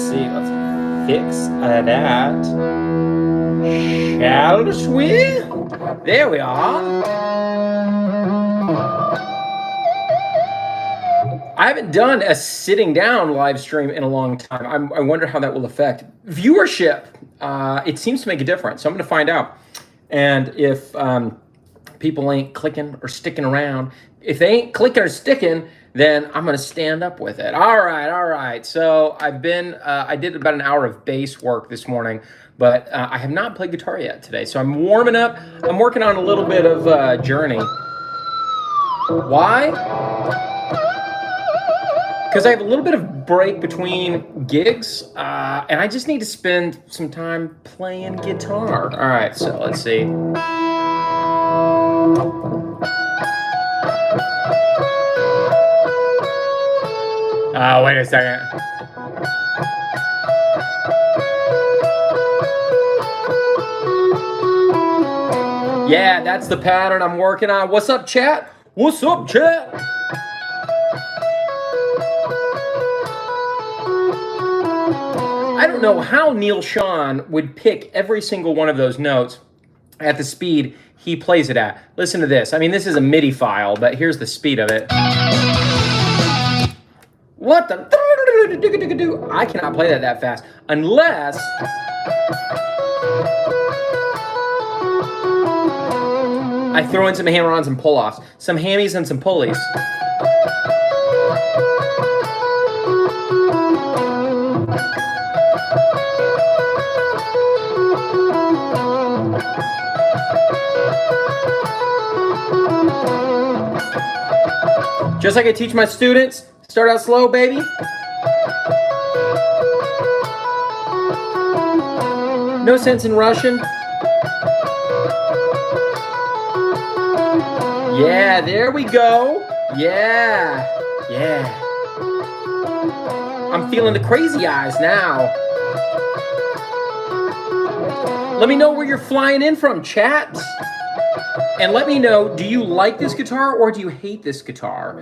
see. Let's fix that. Shall we? There we are. I haven't done a sitting down live stream in a long time. I wonder how that will affect viewership. It seems to make a difference. So I'm going to find out. And if people ain't clicking or sticking around, if they ain't clicking or sticking, then I'm going to stand up with it. All right. So I did about an hour of bass work this morning, but I have not played guitar yet today. So I'm warming up. I'm working on a little bit of Journey. Why? Because I have a little bit of break between gigs, and I just need to spend some time playing guitar. All right, so let's see. Oh, wait a second. Yeah, that's the pattern I'm working on. What's up, chat? What's up, chat? I don't know how Neil Sean would pick every single one of those notes at the speed he plays it at. Listen to this. I mean, this is a MIDI file, but here's the speed of it. What the? I cannot play that fast unless I throw in some hammer-ons and pull-offs, some hammies and some pulleys. Just like I teach my students, start out slow, baby. No sense in rushing. Yeah, there we go. Yeah. I'm feeling the crazy eyes now. Let me know where you're flying in from, chat. And let me know, do you like this guitar or do you hate this guitar?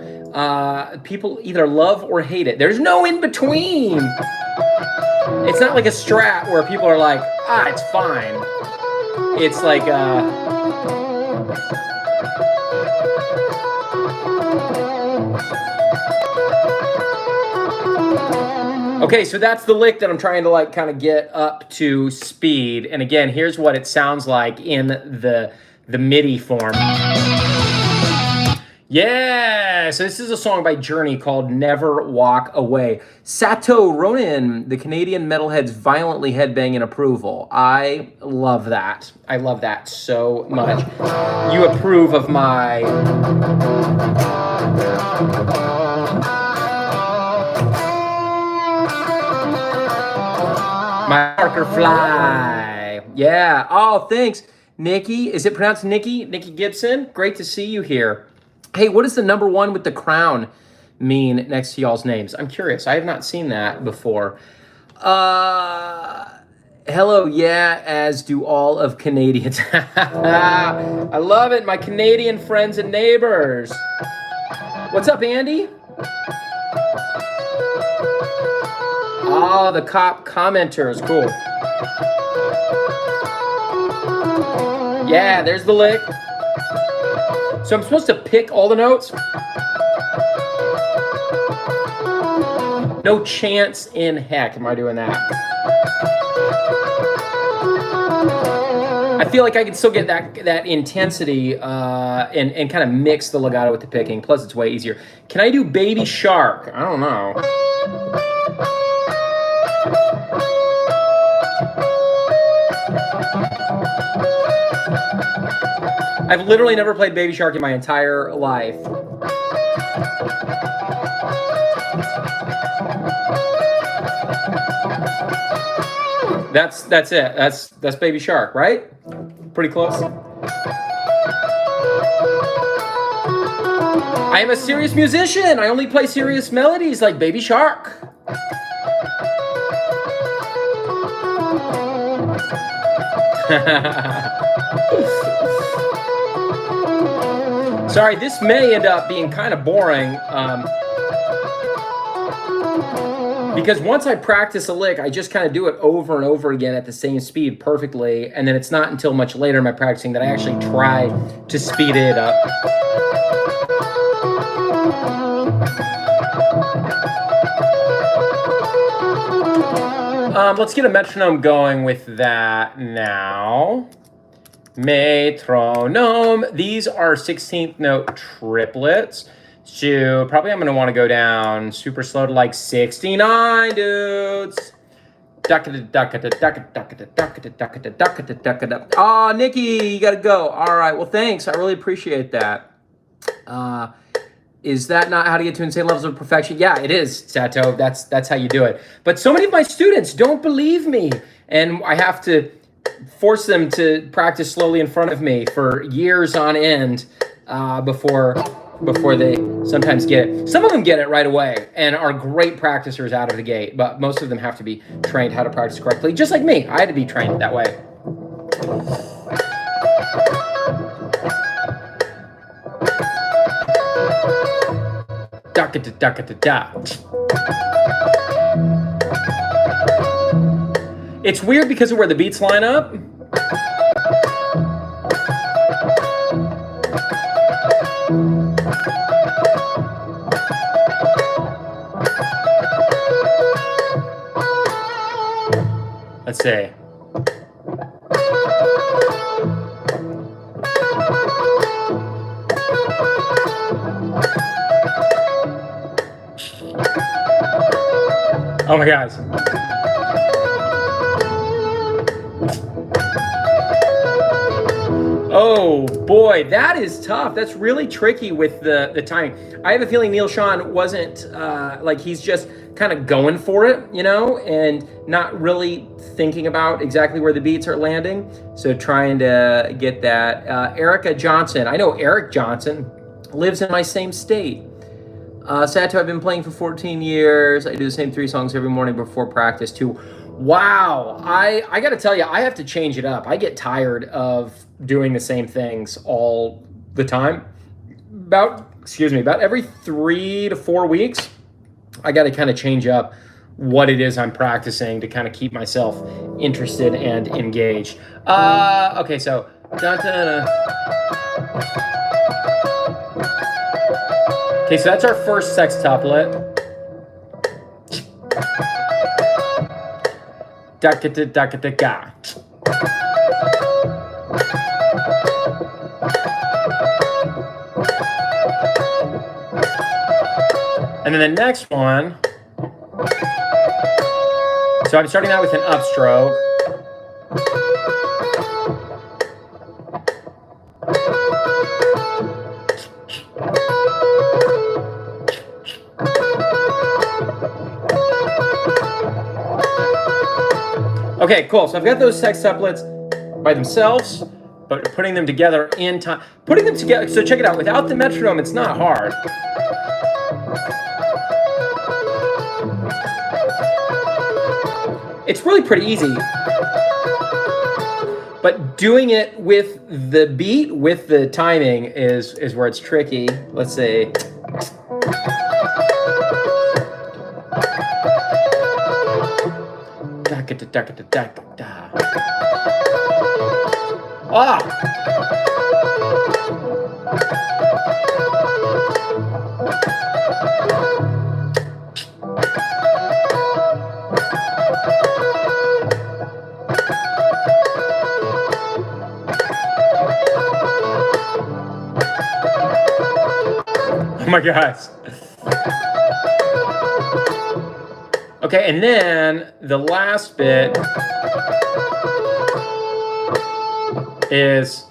People either love or hate it. There's no in between. It's not like a Strat where people are like, it's fine. It's like, okay, so that's the lick that I'm trying to like kind of get up to speed. And again, here's what it sounds like in the MIDI form. Yeah, so this is a song by Journey called Never Walk Away. Sato Ronin, the Canadian metalheads violently headbang in approval. I love that. I love that so much. You approve of my... my Parker Fly. Yeah, oh, thanks. Nikki, is it pronounced Nikki? Nikki Gibson, great to see you here. Hey, what does the number 1 with the crown mean next to y'all's names? I'm curious. I have not seen that before. Hello, yeah, as do all of Canadians. I love it, my Canadian friends and neighbors. What's up, Andy? Oh, the cop commenters, cool. Yeah, there's the lick. So I'm supposed to pick all the notes? No chance in heck am I doing that. I feel like I can still get that intensity and kind of mix the legato with the picking. Plus, it's way easier. Can I do Baby Shark? I don't know. I've literally never played Baby Shark in my entire life. That's it. That's Baby Shark, right? Pretty close. I am a serious musician. I only play serious melodies like Baby Shark. Sorry, this may end up being kind of boring. because once I practice a lick, I just kind of do it over and over again at the same speed perfectly. And then it's not until much later in my practicing that I actually try to speed it up. Let's get a metronome going with that now. Metronome. These are 16th note triplets. So probably I'm going to want to go down super slow to like 69, dudes. Oh, Nikki, you got to go. All right. Well, thanks. I really appreciate that. Is that not how to get to insane levels of perfection? Yeah, it is, Sato. That's how you do it. But so many of my students don't believe me, and I have to force them to practice slowly in front of me for years on end before they sometimes get it. Some of them get it right away and are great practicers out of the gate, but most of them have to be trained how to practice correctly, just like me. I had to be trained that way. It's weird because of where the beats line up. Let's see. Oh my gosh. Oh boy, that is tough. That's really tricky with the timing. I have a feeling Neil Sean wasn't like he's just kind of going for it, you know, and not really thinking about exactly where the beats are landing. So trying to get that. Erica Johnson. I know Eric Johnson lives in my same state. Sato, I've been playing for 14 years. I do the same 3 songs every morning before practice too. Wow. I got to tell you, I have to change it up. I get tired of doing the same things all the time. About every 3 to 4 weeks, I got to kind of change up what it is I'm practicing to kind of keep myself interested and engaged. Okay, so okay, so that's our first sextuplet. Da-ka-da-da-ka-da-ga. And then the next one, so I'm starting out with an upstroke. Okay, cool. So I've got those sextuplets by themselves, but putting them together in time. Putting them together, so check it out. Without the metronome, it's not hard. It's really pretty easy. But doing it with the beat, with the timing, is where it's tricky. Let's see. Ah! Oh my gosh. Okay, and then the last bit is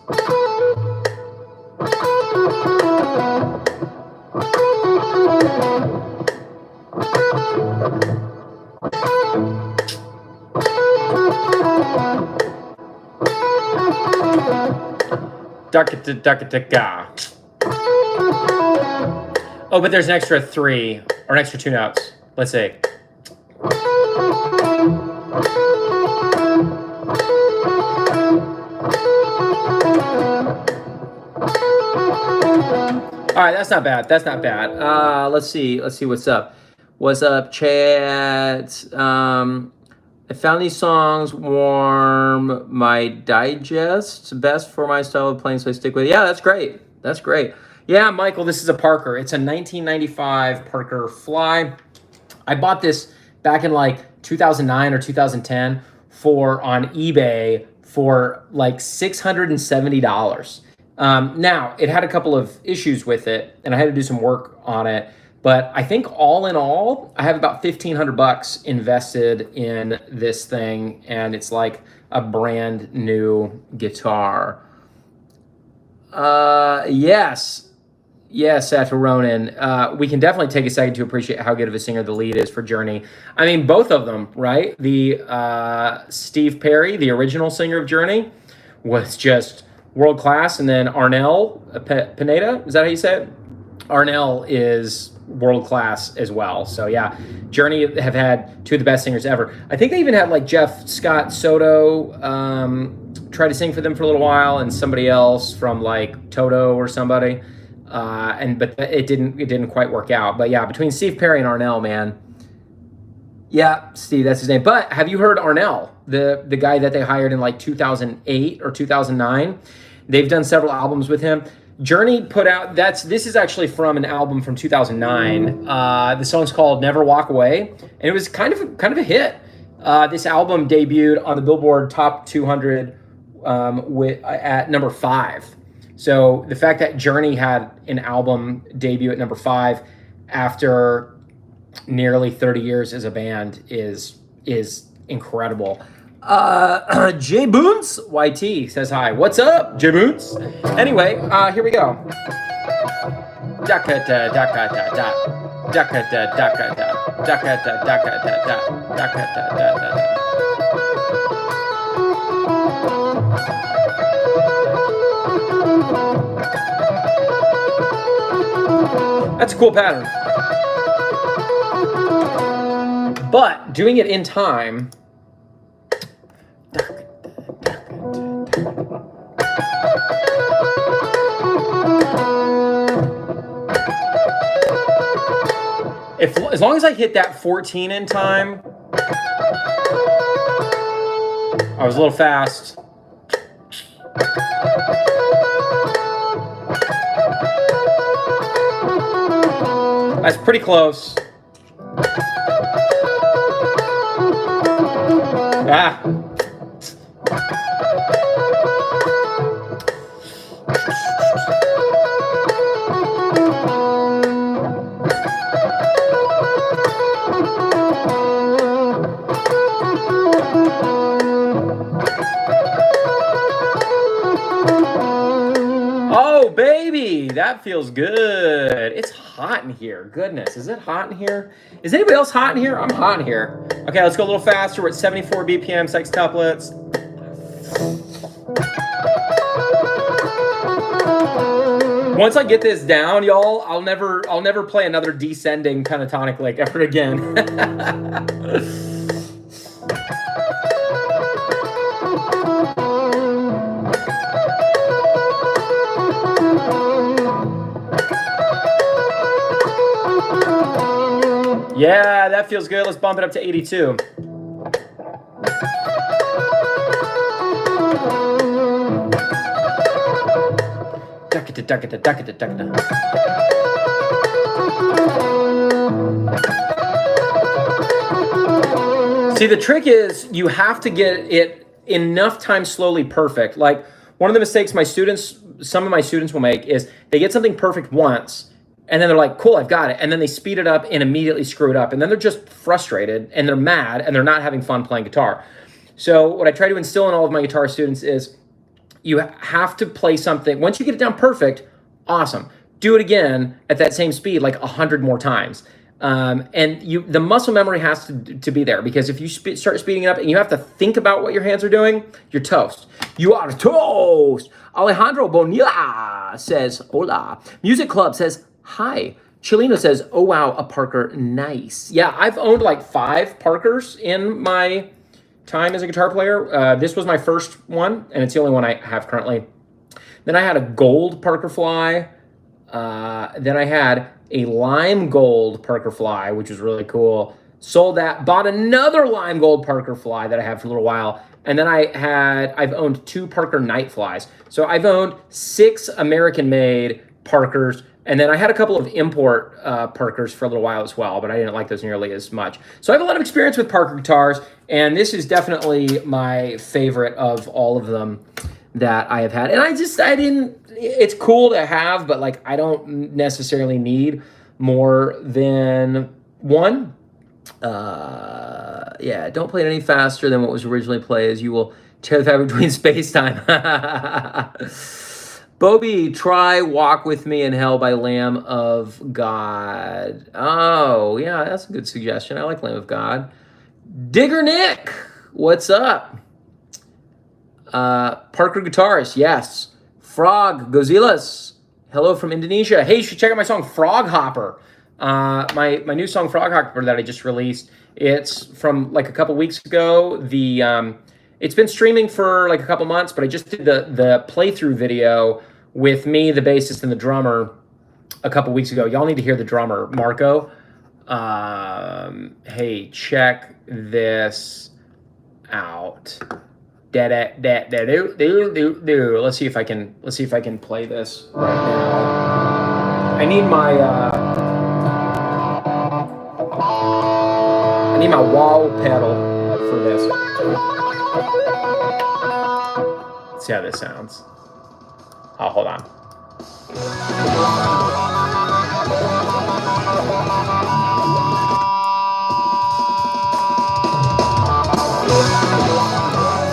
duck-a-da-duck-a-da-ga. Oh, but there's an extra 3 or an extra 2 notes. Let's see. All right, that's not bad. That's not bad. Let's see what's up. What's up, chat? I found these songs warm my digest best for my style of playing, so I stick with it. Yeah, that's great. That's great. Yeah, Michael, this is a Parker. It's a 1995 Parker Fly. I bought this back in like 2009 or 2010 on eBay for like $670. Now, it had a couple of issues with it, and I had to do some work on it. But I think all in all, I have about $1,500 invested in this thing, and it's like a brand new guitar. Yes. Yes, Satchel Ronan. We can definitely take a second to appreciate how good of a singer the lead is for Journey. I mean, both of them, right? The Steve Perry, the original singer of Journey, was just world class, and then Arnel Pineda, is that how you say it? Arnel is world class as well. So yeah, Journey have had two of the best singers ever. I think they even had like Jeff Scott Soto try to sing for them for a little while, and somebody else from like Toto or somebody. But it didn't quite work out. But yeah, between Steve Perry and Arnel, man. Yeah, Steve, that's his name. But have you heard Arnel, the guy that they hired in like 2008 or 2009? They've done several albums with him. Journey put out this is actually from an album from 2009. The song's called Never Walk Away, and it was kind of a hit. This album debuted on the Billboard Top 200 at number 5. So the fact that Journey had an album debut at number 5 after nearly 30 years as a band is incredible. Jay Boons YT says hi. What's up, Jay Boons? Anyway, here we go. That's a cool pattern. But doing it in time. As long as I hit that 14 in time, I was a little fast. That's pretty close. Ah. Oh, baby, that feels good. It's hot in here. Goodness, is it hot in here? Is anybody else hot in here? I'm hot in here. Okay, let's go a little faster. We're at 74 BPM, sex couplets. Once I get this down, y'all, I'll never play another descending pentatonic lick ever again. Yeah, that feels good. Let's bump it up to 82. See, the trick is you have to get it enough time slowly perfect. Like one of the mistakes some of my students will make is they get something perfect once, and then they're like, cool, I've got it. And then they speed it up and immediately screw it up. And then they're just frustrated and they're mad and they're not having fun playing guitar. So what I try to instill in all of my guitar students is you have to play something. Once you get it down perfect, awesome. Do it again at that same speed, like 100 more times. And the muscle memory has to be there, because if you start speeding it up and you have to think about what your hands are doing, you're toast. You are toast. Alejandro Bonilla says, hola. Music Club says, hi. Chileno says, oh, wow, a Parker, nice. Yeah, I've owned like 5 Parkers in my time as a guitar player. This was my first one, and it's the only one I have currently. Then I had a gold Parker Fly. Then I had a lime gold Parker fly, which was really cool. Sold that, bought another lime gold Parker fly that I had for a little while. And then I've owned 2 Parker night flies. So I've owned 6 American-made Parkers, and then I had a couple of import Parkers for a little while as well, but I didn't like those nearly as much. So I have a lot of experience with Parker guitars, and this is definitely my favorite of all of them that I have had. And it's cool to have, but like I don't necessarily need more than one. Yeah, don't play it any faster than what was originally played, as you will tear the fabric between space-time. Bobby, try Walk With Me in Hell by Lamb of God. Oh, yeah, that's a good suggestion. I like Lamb of God. Digger Nick, what's up? Parker Guitars, yes. Frog, Gozilas, hello from Indonesia. Hey, you should check out my song Frog Hopper. My new song Frog Hopper that I just released. It's from like a couple weeks ago. It's been streaming for like a couple months, but I just did the playthrough video with me, the bassist, and the drummer a couple weeks ago. Y'all need to hear the drummer, Marco. Hey, check this out. Let's see if I can play this right now. I need my wall pedal for this. Let's see how this sounds. Oh, hold on.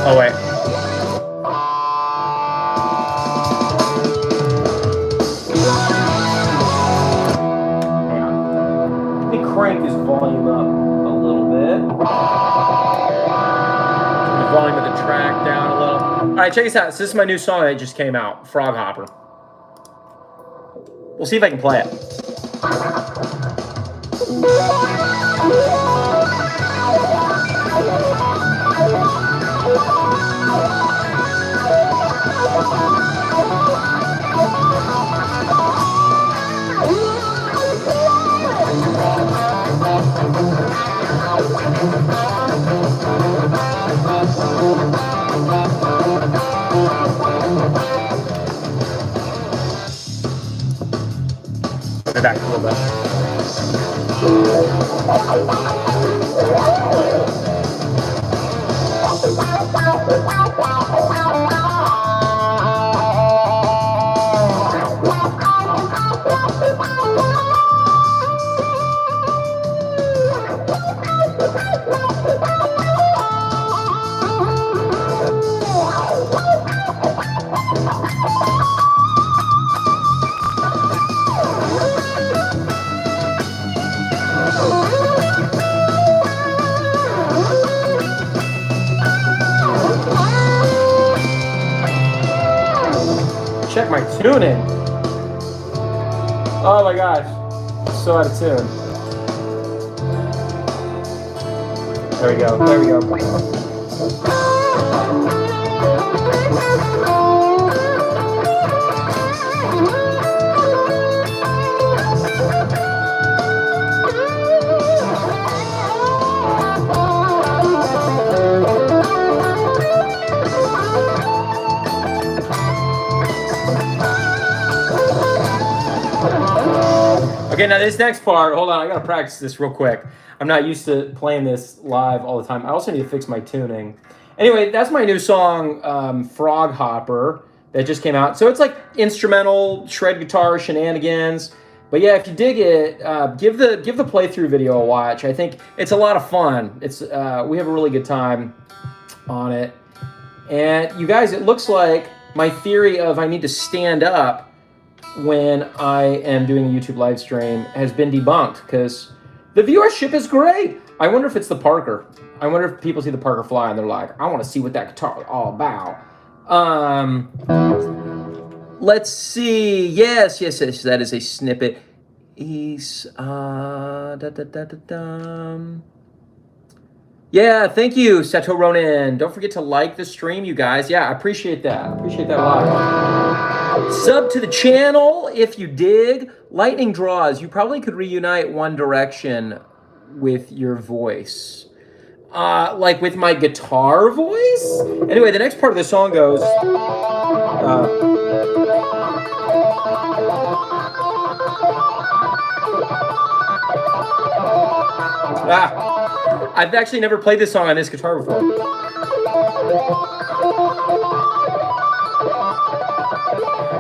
Oh, wait. Let me crank this volume up a little bit. Turn the volume of the track down a little. All right, check this out. So this is my new song that just came out, Frog Hopper. We'll see if I can play it. Put it back a little bit. Check my tuning. Oh my gosh, so out of tune. There we go. There we go. Okay, now this next part, hold on, I gotta practice this real quick. I'm not used to playing this live all the time. I also need to fix my tuning. Anyway, that's my new song, Frog Hopper, that just came out. So it's like instrumental, shred guitar, shenanigans. But yeah, if you dig it, give the playthrough video a watch. I think it's a lot of fun. It's we have a really good time on it. And you guys, it looks like my theory of I need to stand up when I am doing a YouTube live stream has been debunked because the viewership is great. I wonder if it's the Parker. I wonder if people see the Parker fly and they're like, I want to see what that guitar is all about. Let's see. Yes, that is a snippet. Yeah, thank you, Sato Ronin. Don't forget to like the stream, you guys. Yeah, I appreciate that. I appreciate that a lot. Sub to the channel if you dig. Lightning draws. You probably could reunite One Direction with your voice. Like with my guitar voice? Anyway, the next part of the song goes... I've actually never played this song on this guitar before.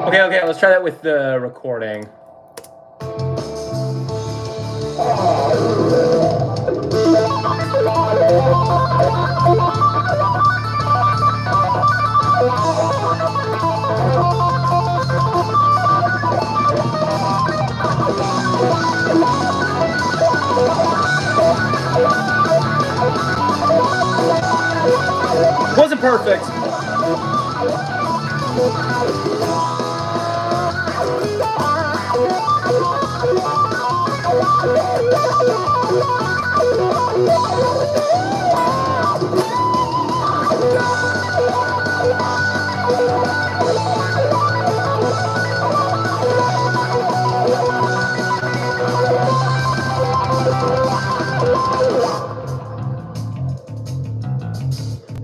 Okay, let's try that with the recording. Wasn't perfect.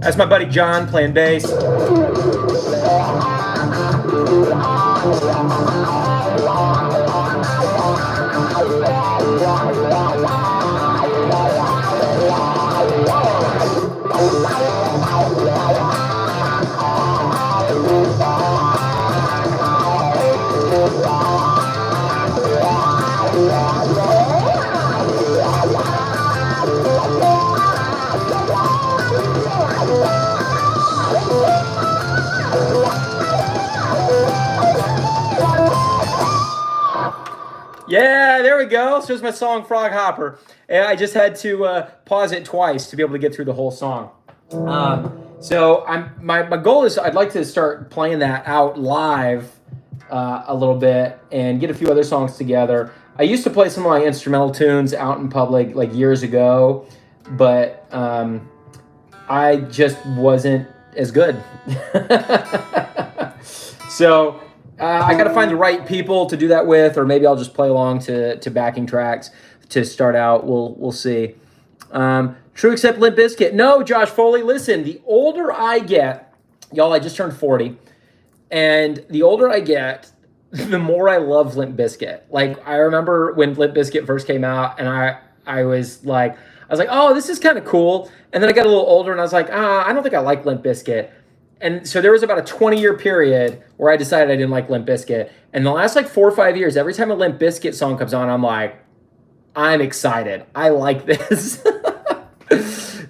That's my buddy John playing bass. Yeah, there we go. So there's my song Frog Hopper. And I just had to pause it twice to be able to get through the whole song. So my goal is I'd like to start playing that out live a little bit and get a few other songs together. I used to play some of my instrumental tunes out in public like years ago, but I just wasn't as good. So I got to find the right people to do that with, or maybe I'll just play along to backing tracks to start out. We'll see. True except Limp Bizkit. No, Josh Foley, listen, the older I get, y'all, I just turned 40, and the older I get, the more I love Limp Bizkit. Like, I remember when Limp Bizkit first came out, and I was like, oh, this is kind of cool. And then I got a little older, and I was like, I don't think I like Limp Bizkit. And so there was about a 20-year period where I decided I didn't like Limp Bizkit. And the last like 4 or 5 years, every time a Limp Bizkit song comes on, I'm like, I'm excited. I like this.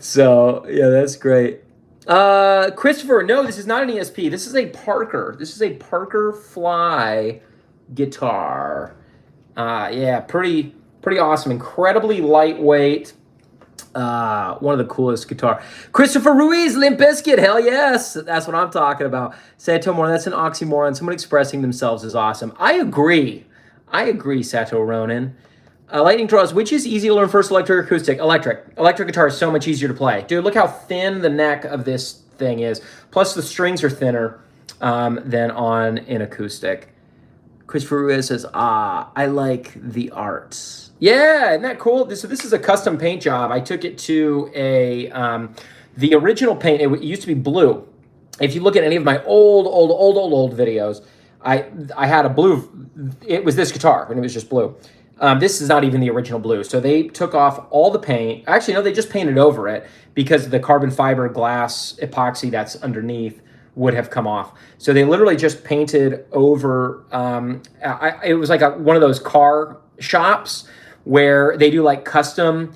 So, yeah, that's great. Christopher, no, this is not an ESP. This is a Parker. This is a Parker Fly guitar. Yeah, pretty awesome. Incredibly lightweight. One of the coolest guitar. Christopher Ruiz, Limp Bizkit, hell yes. That's what I'm talking about. Sato Moran, that's an oxymoron. Someone expressing themselves is awesome. I agree, Sato Ronan. Lightning draws, which is easy to learn first, electric or acoustic? Electric. Electric guitar is so much easier to play. Dude, look how thin the neck of this thing is. Plus the strings are thinner than on an acoustic. Christopher Ruiz says, I like the arts. Yeah, isn't that cool? So this is a custom paint job. I took it to the original paint. It used to be blue. If you look at any of my old videos, I had a blue. It was this guitar, and it was just blue. This is not even the original blue. So they took off all the paint. Actually, no, they just painted over it because the carbon fiber glass epoxy that's underneath would have come off. So they literally just painted over. It was like one of those car shops where they do like custom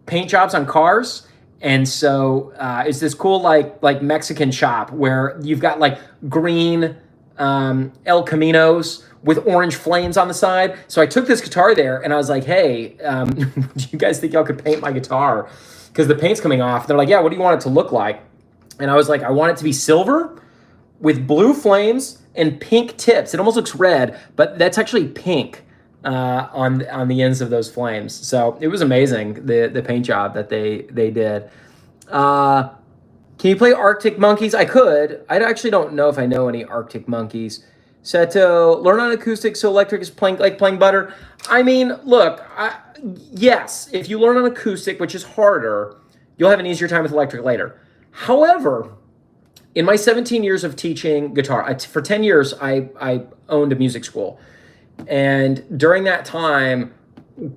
paint jobs on cars. And so it's this cool like Mexican shop where you've got like green El Caminos with orange flames on the side. So I took this guitar there and I was like, hey, do you guys think y'all could paint my guitar? Because the paint's coming off. They're like, yeah, what do you want it to look like? And I was like, I want it to be silver with blue flames and pink tips. It almost looks red, but that's actually pink on the ends of those flames. So it was amazing, the paint job that they did. Can you play Arctic Monkeys? I could. I actually don't know if I know any Arctic Monkeys. Seto, learn on acoustic so electric is playing like playing butter. I mean, look, yes, if you learn on acoustic, which is harder, you'll have an easier time with electric later. However, in my 17 years of teaching guitar, for 10 years, I owned a music school. And during that time,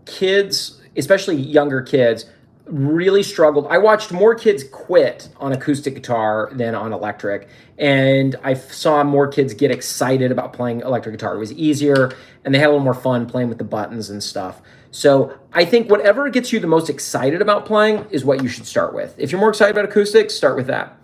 kids, especially younger kids, really struggled. I watched more kids quit on acoustic guitar than on electric. And I saw more kids get excited about playing electric guitar. It was easier and they had a little more fun playing with the buttons and stuff. So I think whatever gets you the most excited about playing is what you should start with. If you're more excited about acoustics, start with that.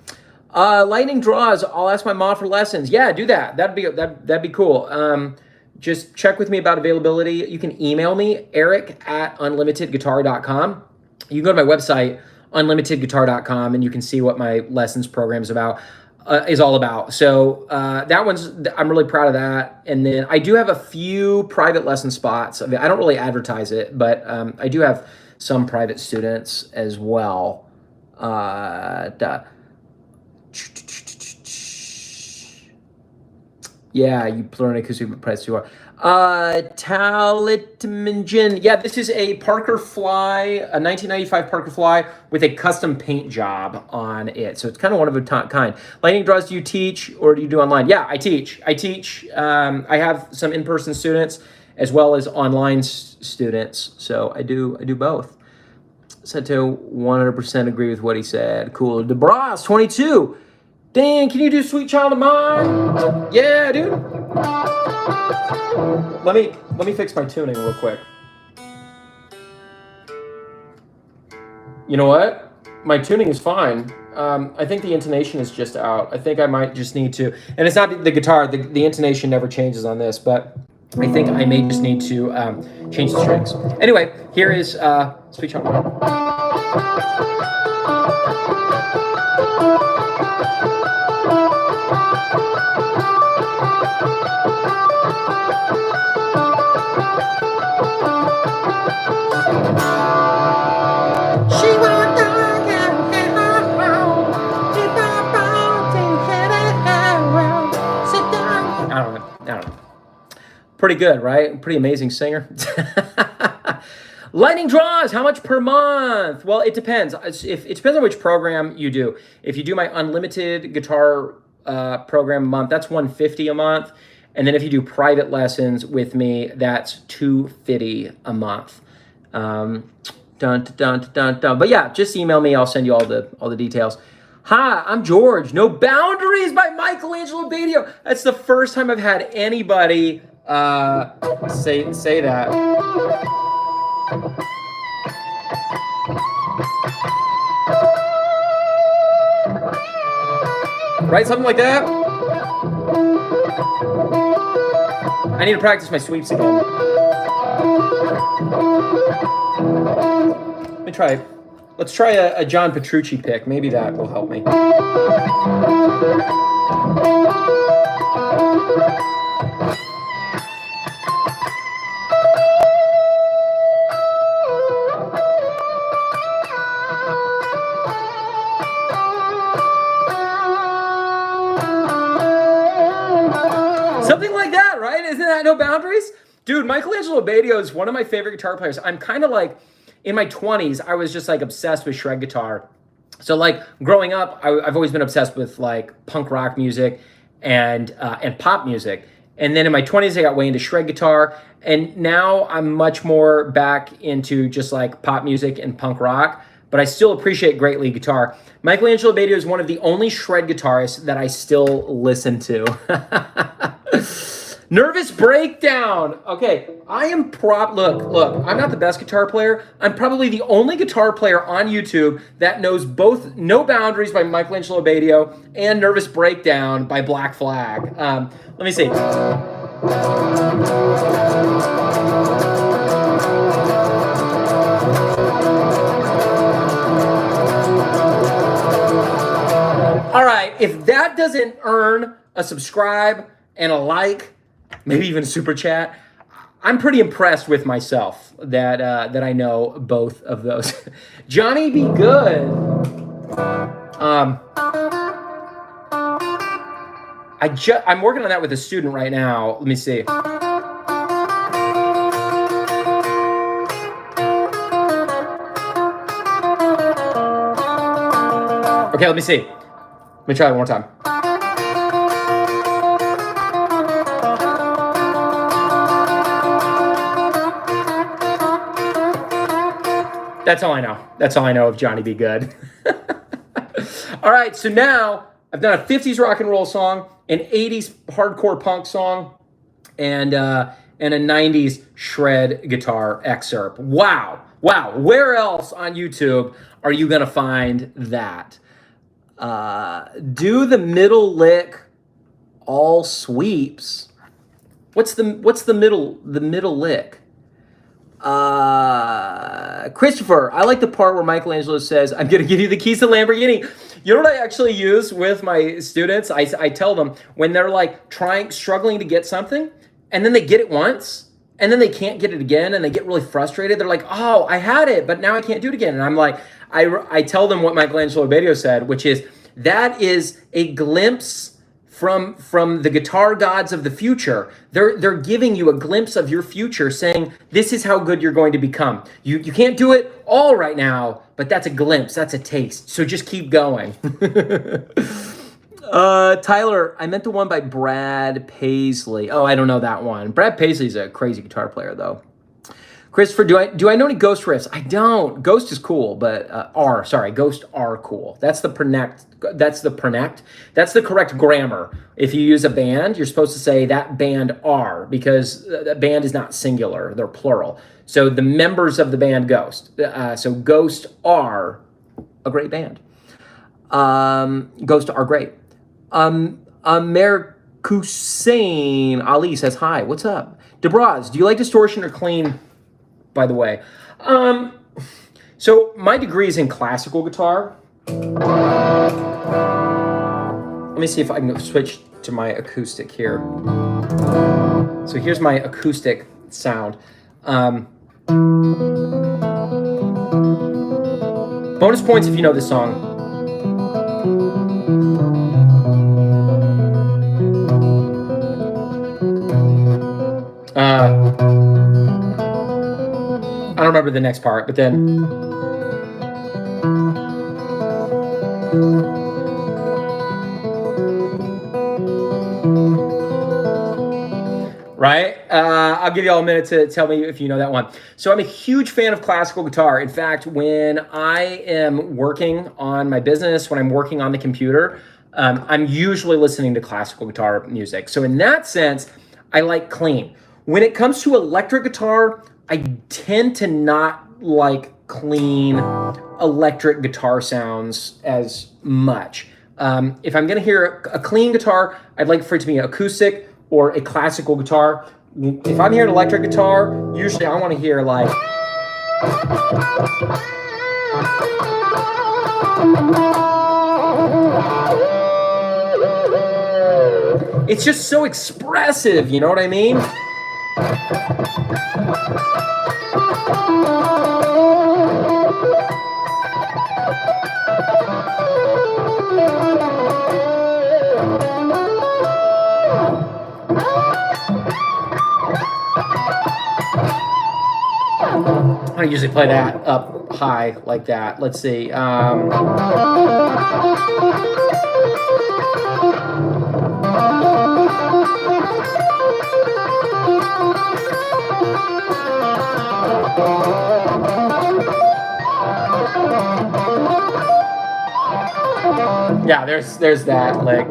Lightning draws. I'll ask my mom for lessons. Yeah, do that. That'd be cool. Just check with me about availability. You can email me, eric@unlimitedguitar.com. You can go to my website, unlimitedguitar.com, and you can see what my lessons program is all about. So I'm really proud of that. And then I do have a few private lesson spots. I mean, I don't really advertise it, but I do have some private students as well. Yeah, you learn acoustic press you are. Talitmanjin. Yeah, this is a Parker Fly, a 1995 Parker Fly with a custom paint job on it. So it's kind of one of a kind. Lightning draws, do you teach or do you do online? Yeah, I teach. I have some in-person students as well as online students. So I do both. Said to 100% agree with what he said. Cool. Bourassa, 22. Dan, can you do Sweet Child of Mine? Yeah, dude. Let me fix my tuning real quick. You know what? My tuning is fine. I think the intonation is just out. I think I might just need to, and it's not the guitar, the intonation never changes on this, but I think I may just need to change the strings. Anyway, here is Sweet Child of Mine. I don't know. Pretty good, right? Pretty amazing singer. Lightning draws, how much per month? Well, it depends. It depends on which program you do. If you do my unlimited guitar program a month, that's $150 a month. And then if you do private lessons with me, that's $250 a month. But yeah, just email me. I'll send you all the details. Hi, I'm George. No Boundaries by Michelangelo Badio. That's the first time I've had anybody say that. Right, something like that. I need to practice my sweeps again. Let me try it. Let's try a John Petrucci pick. Maybe that will help me. Something like that, right? Isn't that No Boundaries? Dude, Michelangelo Badio is one of my favorite guitar players. I'm kind of like, in my 20s, I was just like obsessed with shred guitar. So like growing up, I've always been obsessed with like punk rock music and pop music. And then in my 20s, I got way into shred guitar. And now I'm much more back into just like pop music and punk rock. But I still appreciate great lead guitar. Michelangelo Badio is one of the only shred guitarists that I still listen to. Nervous Breakdown. Okay, I am look, I'm not the best guitar player. I'm probably the only guitar player on YouTube that knows both No Boundaries by Michelangelo Badio and Nervous Breakdown by Black Flag. Let me see. All right, if that doesn't earn a subscribe and a like, maybe even a super chat, I'm pretty impressed with myself that I know both of those. Johnny Be Good. I'm working on that with a student right now. Let me see. Okay, let me see. Let me try it one more time. That's all I know. That's all I know of Johnny B. Good. All right, so now I've done a 50s rock and roll song, an 80s hardcore punk song, and a 90s shred guitar excerpt. Wow. Where else on YouTube are you gonna find that? Do the middle lick all sweeps. What's the middle lick? Christopher, I like the part where Michelangelo says, I'm going to give you the keys to Lamborghini. You know what I actually use with my students? I tell them when they're like struggling to get something, and then they get it once, and then they can't get it again, and they get really frustrated. They're like, oh, I had it, but now I can't do it again. And I'm like, I tell them what Michelangelo Bedio said, which is, that is a glimpse from the guitar gods of the future. They're giving you a glimpse of your future, saying this is how good you're going to become. You can't do it all right now, but that's a glimpse, that's a taste. So just keep going. Tyler, I meant the one by Brad Paisley. Oh, I don't know that one. Brad Paisley's a crazy guitar player, though. Christopher, do I know any Ghost riffs? I don't. Ghost is cool, but Ghost are cool. That's the correct grammar. If you use a band, you're supposed to say that band are, because the band is not singular, they're plural. So the members of the band Ghost. So Ghost are a great band. Ghost are great. Merkusain Ali says, hi, what's up? Debraz, do you like distortion or clean? By the way, so my degree is in classical guitar. Let me see if I can switch to my acoustic here. So here's my acoustic sound. Bonus points if you know this song. I don't remember the next part, but then. Right? I'll give you all a minute to tell me if you know that one. So I'm a huge fan of classical guitar. In fact, when I am working on my business, when I'm working on the computer, I'm usually listening to classical guitar music. So in that sense, I like clean. When it comes to electric guitar, I tend to not like clean electric guitar sounds as much. If I'm gonna hear a clean guitar, I'd like for it to be acoustic or a classical guitar. If I'm hearing electric guitar, usually I wanna hear like... It's just so expressive, you know what I mean? I usually play that up high like that. Let's see. Yeah, there's that lick.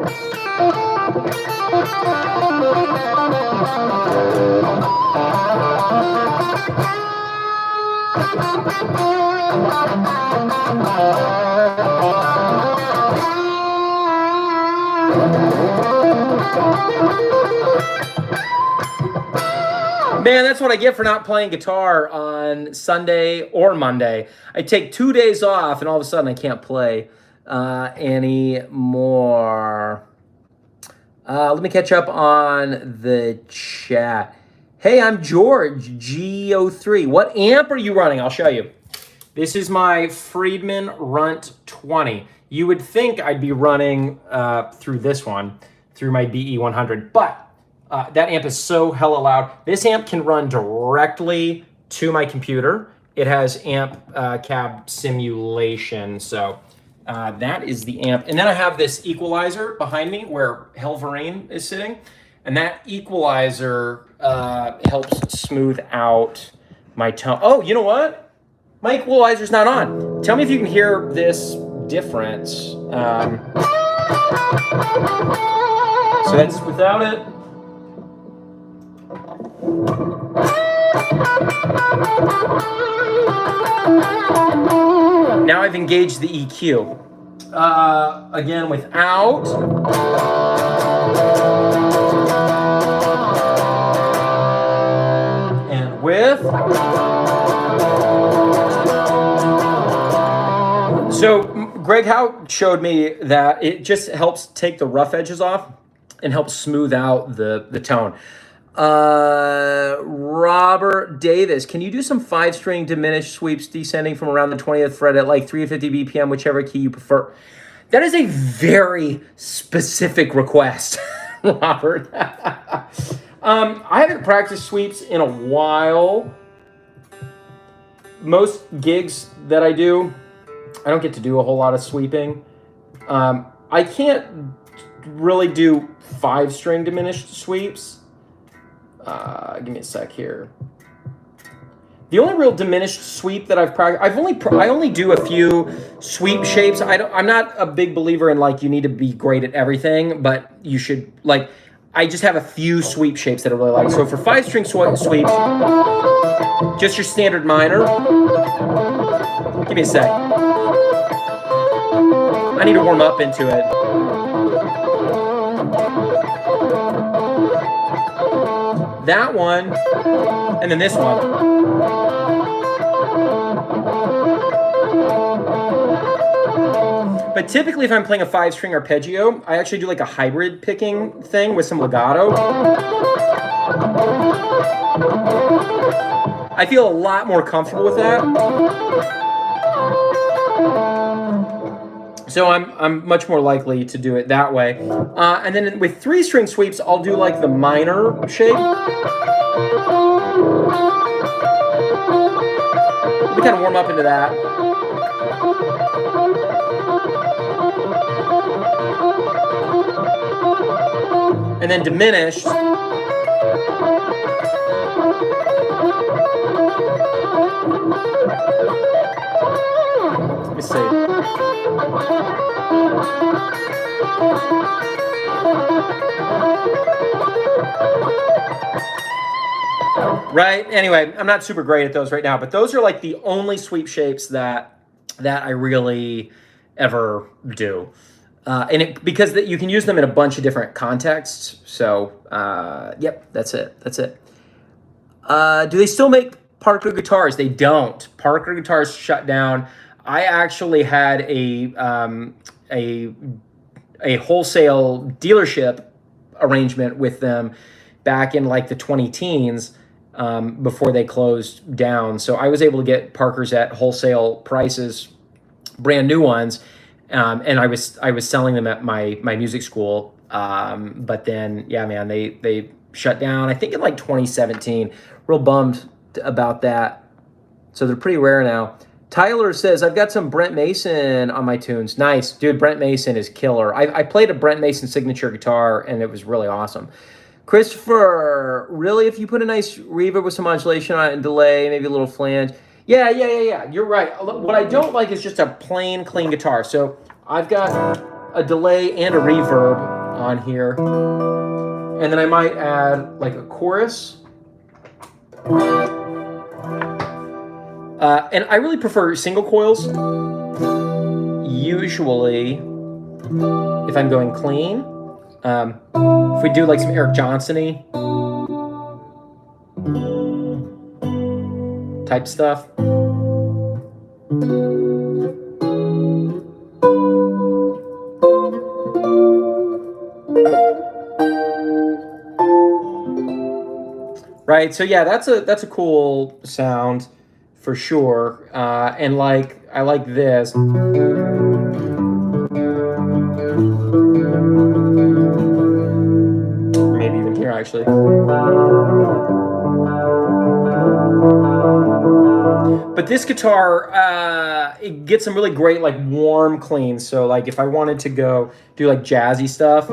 Man, that's what I get for not playing guitar on Sunday or Monday. I take 2 days off, and all of a sudden I can't play anymore. Let me catch up on the chat. Hey, I'm George, G03. What amp are you running? I'll show you. This is my Friedman Runt 20. You would think I'd be running through this one, through my BE100. But that amp is so hella loud. This amp can run directly to my computer. It has amp cab simulation. So that is the amp. And then I have this equalizer behind me where Helverine is sitting. And that equalizer helps smooth out my tone. Oh, you know what? My equalizer's not on. Tell me if you can hear this difference. So that's without it. Now I've engaged the EQ. Again, without. And with. So Greg Howe showed me that it just helps take the rough edges off and helps smooth out the tone. Robert Davis, can you do some 5-string diminished sweeps descending from around the 20th fret at like 350 BPM, whichever key you prefer? That is a very specific request, Robert. I haven't practiced sweeps in a while. Most gigs that I do, I don't get to do a whole lot of sweeping. I can't really do 5-string diminished sweeps. Give me a sec here. The only real diminished sweep that I've practiced, I only do a few sweep shapes. I'm not a big believer in like you need to be great at everything, but you should like. I just have a few sweep shapes that I really like. So for 5-string sweeps, just your standard minor. Give me a sec. I need to warm up into it. That one, and then this one. But typically if I'm playing a 5-string arpeggio, I actually do like a hybrid picking thing with some legato. I feel a lot more comfortable with that. So I'm much more likely to do it that way. And then with 3-string sweeps, I'll do like the minor shape. We kind of warm up into that. And then diminished. Let me see. Right? Anyway, I'm not super great at those right now, but those are like the only sweep shapes that I really ever do. Because you can use them in a bunch of different contexts. So, yep, that's it. That's it. Do they still make Parker guitars? They don't. Parker guitars shut down. I actually had a wholesale dealership arrangement with them back in like the 2010s before they closed down. So I was able to get Parkers at wholesale prices, brand new ones, and I was selling them at my music school. But then, yeah, man, they shut down. I think in like 2017. Real bummed about that. So they're pretty rare now. Tyler says, I've got some Brent Mason on my tunes. Nice. Dude, Brent Mason is killer. I played a Brent Mason signature guitar, and it was really awesome. Christopher, really, if you put a nice reverb with some modulation on it and delay, maybe a little flange. Yeah. You're right. What I don't like is just a plain, clean guitar. So I've got a delay and a reverb on here. And then I might add like a chorus. And I really prefer single coils. Usually, if I'm going clean, if we do like some Eric Johnson-y type stuff. Right, so yeah, that's a cool sound for sure, and like I like this. So, here, actually. But this guitar, it gets some really great, like, warm cleans. So, like, if I wanted to go do, like, jazzy stuff.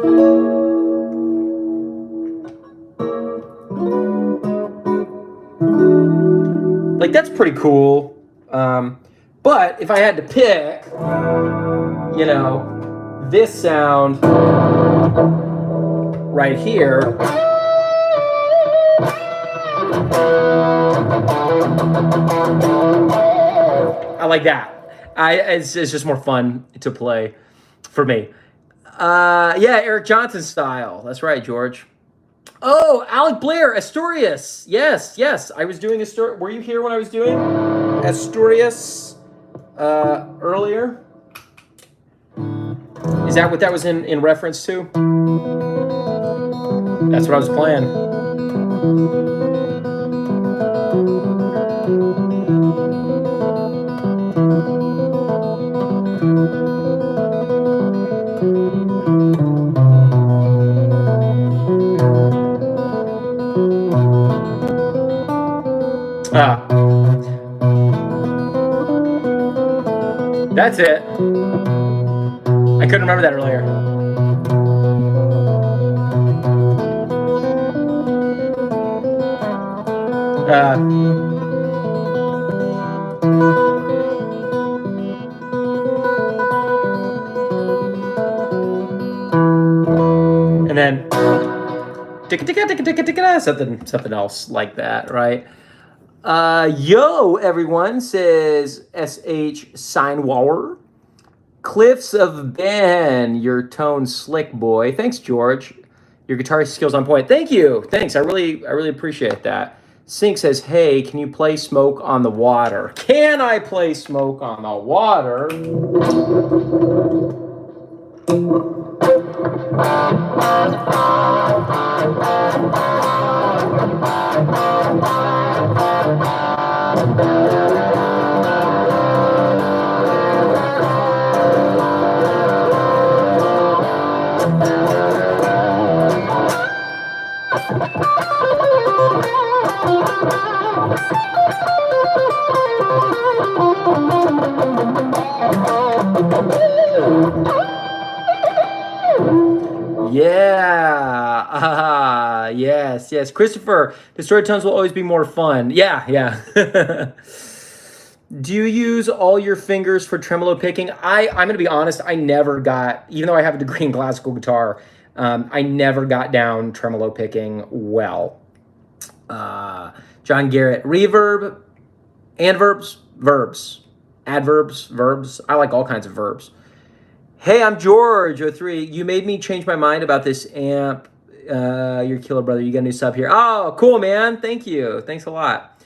Like, that's pretty cool. But if I had to pick, you know, this sound right here. I like that. It's just more fun to play for me. Yeah, Eric Johnson style. That's right, George. Oh, Alec Blair, Asturias. Yes, yes. I was doing Asturias. Were you here when I was doing Asturias earlier? Is that what that was in reference to? That's what I was playing. That's it. I couldn't remember that earlier. And then something else like that, right? Yo, everyone, says S.H. Seinwauer. Cliffs of Ben, your tone slick, boy. Thanks, George. Your guitar skills on point. Thank you. Thanks. I really appreciate that. Sink says, hey, can you play Smoke on the Water? Can I play Smoke on the Water? Yeah. Yes, yes. Christopher, distorted tones will always be more fun. Yeah, yeah. Do you use all your fingers for tremolo picking? I'm going to be honest, I never got, even though I have a degree in classical guitar, I never got down tremolo picking well. John Garrett, reverb, adverbs, verbs, adverbs, verbs. I like all kinds of verbs. Hey, I'm George, 03. You made me change my mind about this amp. You're killer, brother. You got a new sub here. Oh, cool, man. Thank you. Thanks a lot.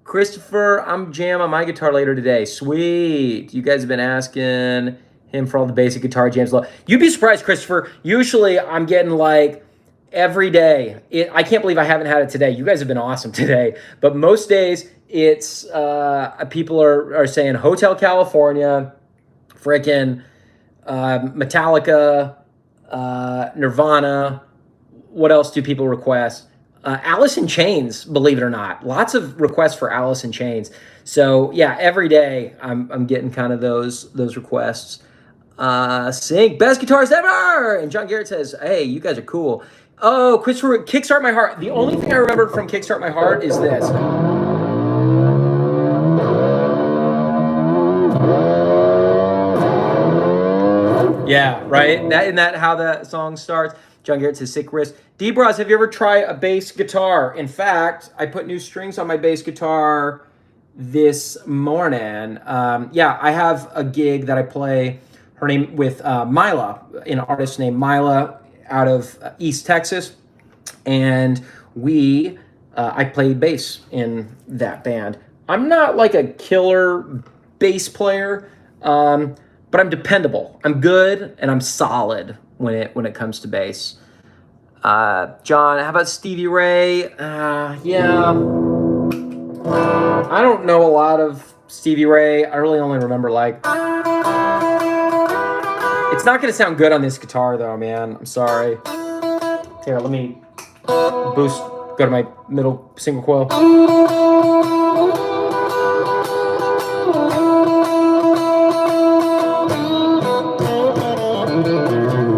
Christopher, I'm jam on my guitar later today. Sweet. You guys have been asking him for all the basic guitar jams. You'd be surprised, Christopher. Usually I'm getting like every day. I can't believe I haven't had it today. You guys have been awesome today. But most days it's people are saying Hotel California, frickin' Metallica, Nirvana. What else do people request? Alice in Chains, believe it or not. Lots of requests for Alice in Chains. So yeah, every day I'm getting kind of those requests. Sing best guitars ever. And John Garrett says, hey, you guys are cool. Oh, Christopher, Kickstart My Heart. The only thing I remember from Kickstart My Heart is this. Yeah, right? Isn't that how that song starts? John Garrett says, sick wrist. D-Bros, have you ever tried a bass guitar? In fact, I put new strings on my bass guitar this morning. Yeah, I have a gig that I play her name with Mila, an artist named Mila out of East Texas. And I played bass in that band. I'm not like a killer bass player, but I'm dependable. I'm good and I'm solid when it comes to bass. John, how about Stevie Ray? Yeah. I don't know a lot of Stevie Ray. I really only remember like... It's not going to sound good on this guitar though, man. I'm sorry. Here, let me Boost, go to my middle single coil.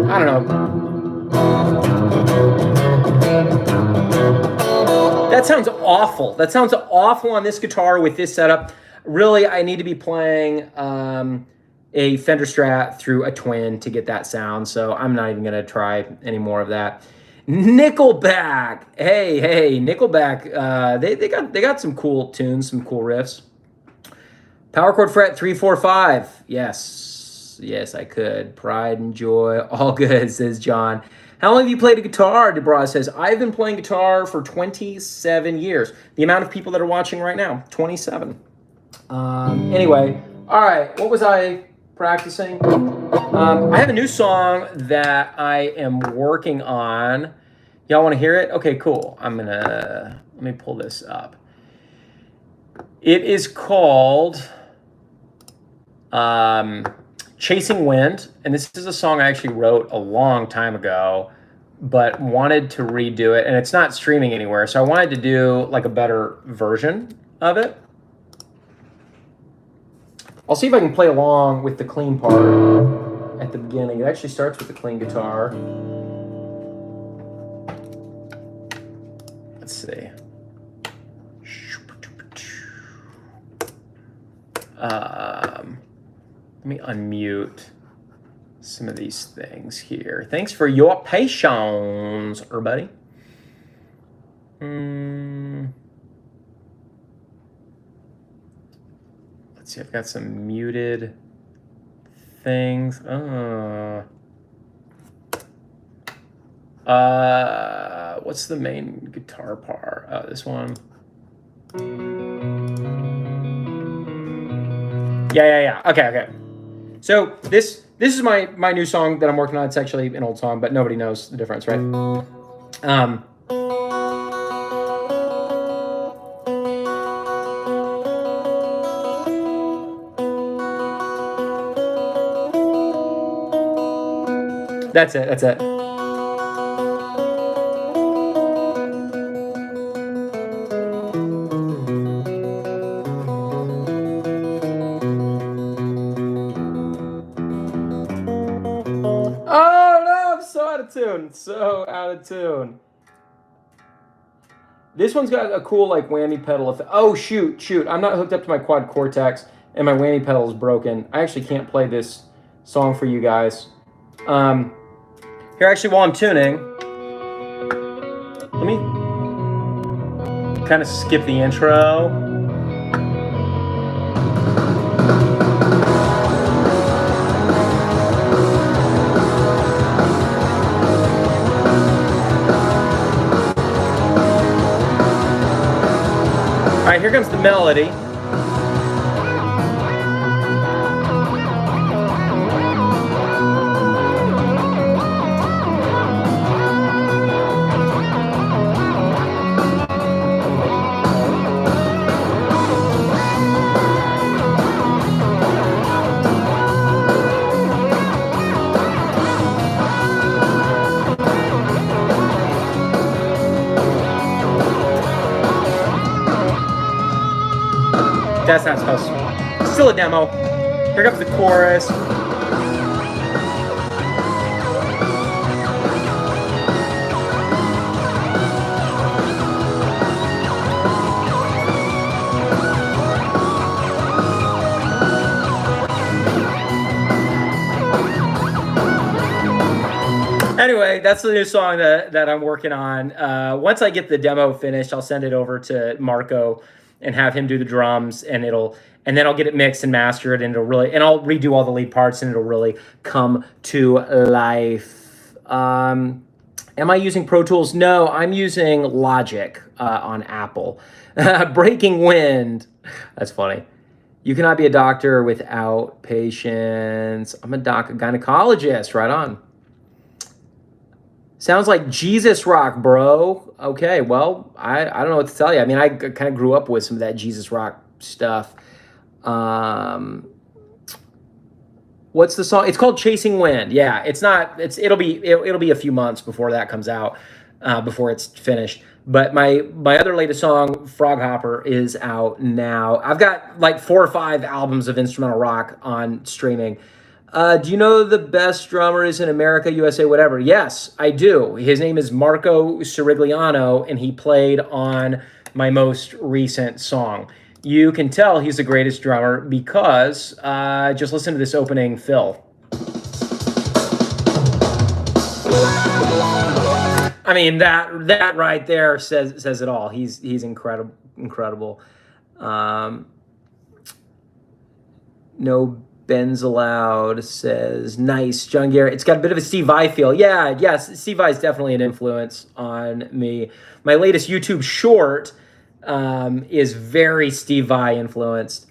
I don't know. That sounds awful. That sounds awful on this guitar with this setup. Really, I need to be playing a Fender Strat through a Twin to get that sound. So I'm not even going to try any more of that. Nickelback. Hey, Nickelback. They got some cool tunes, some cool riffs. Power chord fret 3, 4, 5. Yes, I could. Pride and joy, all good, says John. How long have you played a guitar? Bourassa says, I've been playing guitar for 27 years. The amount of people that are watching right now, 27. Anyway, all right, what was I practicing? I have a new song that I am working on. Y'all want to hear it? Okay, cool. Let me pull this up. It is called Chasing Wind, and this is a song I actually wrote a long time ago, but wanted to redo it, and it's not streaming anywhere, so I wanted to do like a better version of it. I'll see if I can play along with the clean part at the beginning. It actually starts with the clean guitar. Let's see. Let me unmute some of these things here. Thanks for your patience, everybody. Let's see, I've got some muted things. What's the main guitar part? Oh, this one. Yeah. Okay. So this is my new song that I'm working on. It's actually an old song, but nobody knows the difference, right? That's it. So out of tune. This one's got a cool like whammy pedal effect. Oh shoot! I'm not hooked up to my quad cortex, and my whammy pedal is broken. I actually can't play this song for you guys. Here, actually, while I'm tuning, let me kind of skip the intro. All right, here comes the melody. That's not supposed to. Still a demo. Here comes the chorus. Anyway, that's the new song that I'm working on. Once I get the demo finished, I'll send it over to Marco and have him do the drums, and then I'll get it mixed and mastered, and I'll redo all the lead parts, and it'll really come to life. Am I using Pro Tools? No, I'm using Logic on Apple. Breaking Wind. That's funny. You cannot be a doctor without patience. I'm a gynecologist. Right on. Sounds like Jesus rock, bro. Okay, well, I don't know what to tell you. I mean, I kind of grew up with some of that Jesus rock stuff. What's the song? It's called Chasing Wind. Yeah, it'll be a few months before that comes out. before it's finished. But my other latest song, Frog Hopper, is out now. I've got like 4 or 5 albums of instrumental rock on streaming. Do you know the best drummers in America, USA, whatever? Yes, I do. His name is Marco Sirigliano, and he played on my most recent song. You can tell he's the greatest drummer because just listen to this opening fill. I mean, that right there says it all. He's incredible. No bends allowed says nice. John Garrett. It's got a bit of a Steve Vai feel. Yeah, yes. Steve Vai is definitely an influence on me. My latest YouTube short is very Steve Vai influenced.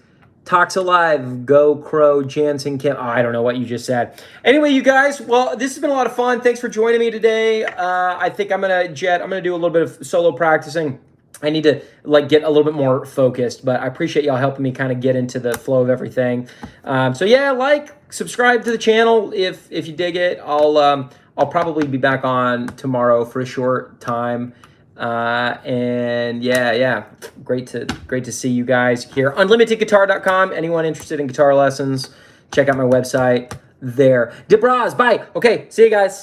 Talks Alive, Go Crow, Jansen Kim. Oh, I don't know what you just said. Anyway, you guys, well, this has been a lot of fun. Thanks for joining me today. I think I'm gonna do a little bit of solo practicing. I need to like get a little bit more focused, but I appreciate y'all helping me kind of get into the flow of everything. So yeah, subscribe to the channel if you dig it. I'll probably be back on tomorrow for a short time. And yeah, great to see you guys here. Unlimitedguitar.com. Anyone interested in guitar lessons, check out my website there. Debraz, bye. Okay, see you guys.